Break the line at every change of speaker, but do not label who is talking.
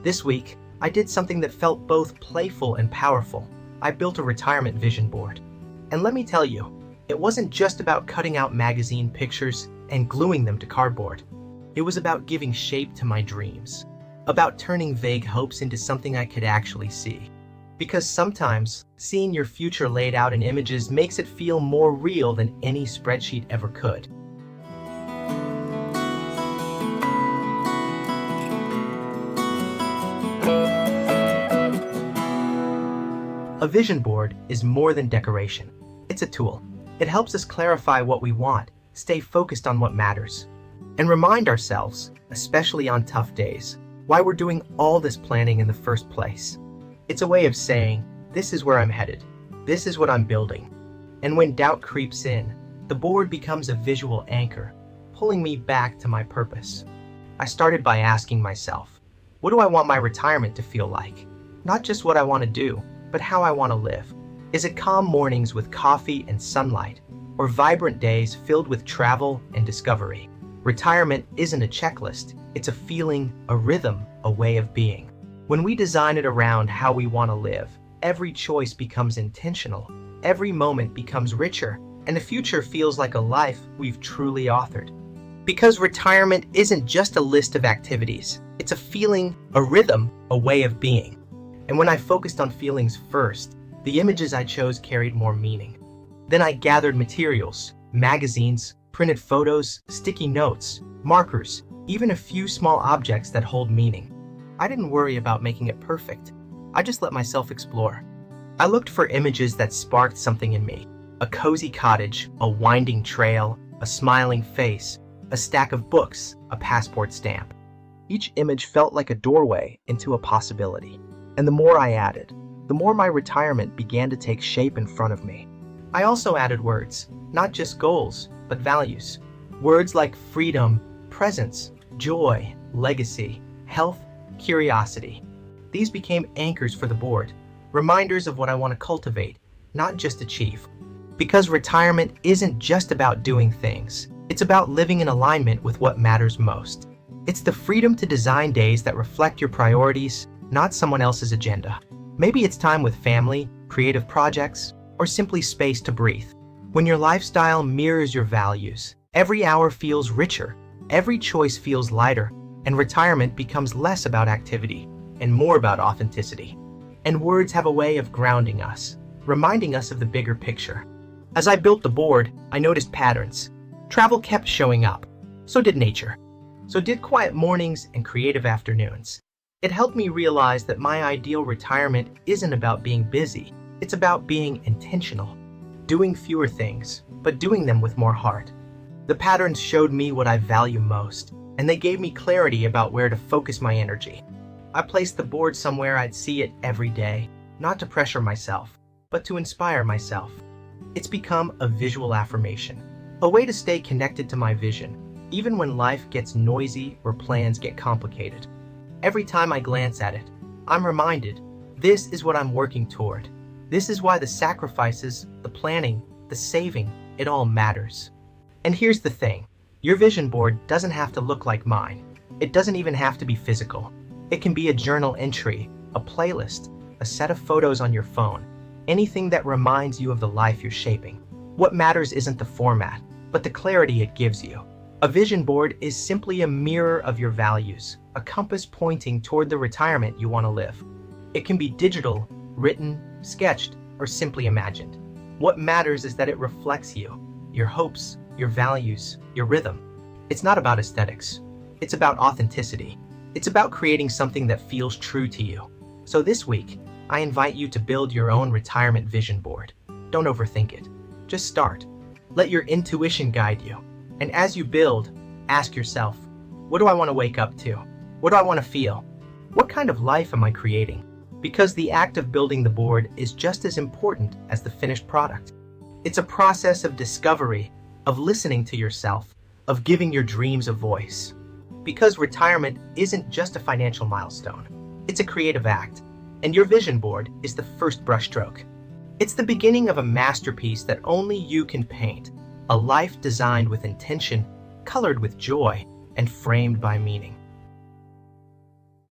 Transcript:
This week, I did something that felt both playful and powerful. I built a retirement vision board. And let me tell you, it wasn't just about cutting out magazine pictures and gluing them to cardboard. It was about giving shape to my dreams, about turning vague hopes into something I could actually see. Because sometimes, seeing your future laid out in images makes it feel more real than any spreadsheet ever could. A vision board is more than decoration. It's a tool. It helps us clarify what we want, stay focused on what matters, and remind ourselves, especially on tough days, why we're doing all this planning in the first place. It's a way of saying, this is where I'm headed. This is what I'm building. And when doubt creeps in, the board becomes a visual anchor, pulling me back to my purpose. I started by asking myself, what do I want my retirement to feel like? Not just what I want to do, but how I want to live. Is it calm mornings with coffee and sunlight, or vibrant days filled with travel and discovery? Retirement isn't a checklist, it's a feeling, a rhythm, a way of being. When we design it around how we want to live, every choice becomes intentional, every moment becomes richer, and the future feels like a life we've truly authored. Because retirement isn't just a list of activities, it's a feeling, a rhythm, a way of being. And when I focused on feelings first, the images I chose carried more meaning. Then I gathered materials, magazines, printed photos, sticky notes, markers, even a few small objects that hold meaning. I didn't worry about making it perfect. I just let myself explore. I looked for images that sparked something in me. A cozy cottage, a winding trail, a smiling face, a stack of books, a passport stamp. Each image felt like a doorway into a possibility. And the more I added, the more my retirement began to take shape in front of me. I also added words, not just goals, but values. Words like freedom, presence, joy, legacy, health, curiosity. These became anchors for the board, reminders of what I want to cultivate, not just achieve. Because retirement isn't just about doing things, it's about living in alignment with what matters most. It's the freedom to design days that reflect your priorities, not someone else's agenda. Maybe it's time with family, creative projects, or simply space to breathe. When your lifestyle mirrors your values, every hour feels richer, every choice feels lighter, and retirement becomes less about activity and more about authenticity. And words have a way of grounding us, reminding us of the bigger picture. As I built the board, I noticed patterns. Travel kept showing up. So did nature. So did quiet mornings and creative afternoons. It helped me realize that my ideal retirement isn't about being busy. It's about being intentional, doing fewer things, but doing them with more heart. The patterns showed me what I value most, and they gave me clarity about where to focus my energy. I placed the board somewhere I'd see it every day, not to pressure myself, but to inspire myself. It's become a visual affirmation, a way to stay connected to my vision, even when life gets noisy or plans get complicated. Every time I glance at it, I'm reminded, this is what I'm working toward. This is why the sacrifices, the planning, the saving, it all matters. And here's the thing, your vision board doesn't have to look like mine. It doesn't even have to be physical. It can be a journal entry, a playlist, a set of photos on your phone, anything that reminds you of the life you're shaping. What matters isn't the format, but the clarity it gives you. A vision board is simply a mirror of your values, a compass pointing toward the retirement you want to live. It can be digital, written, sketched, or simply imagined. What matters is that it reflects you, your hopes, your values, your rhythm. It's not about aesthetics. It's about authenticity. It's about creating something that feels true to you. So this week, I invite you to build your own retirement vision board. Don't overthink it. Just start. Let your intuition guide you. And as you build, ask yourself, what do I want to wake up to? What do I want to feel? What kind of life am I creating? Because the act of building the board is just as important as the finished product. It's a process of discovery, of listening to yourself, of giving your dreams a voice. Because retirement isn't just a financial milestone, it's a creative act, and your vision board is the first brushstroke. It's the beginning of a masterpiece that only you can paint, a life designed with intention, colored with joy, and framed by meaning.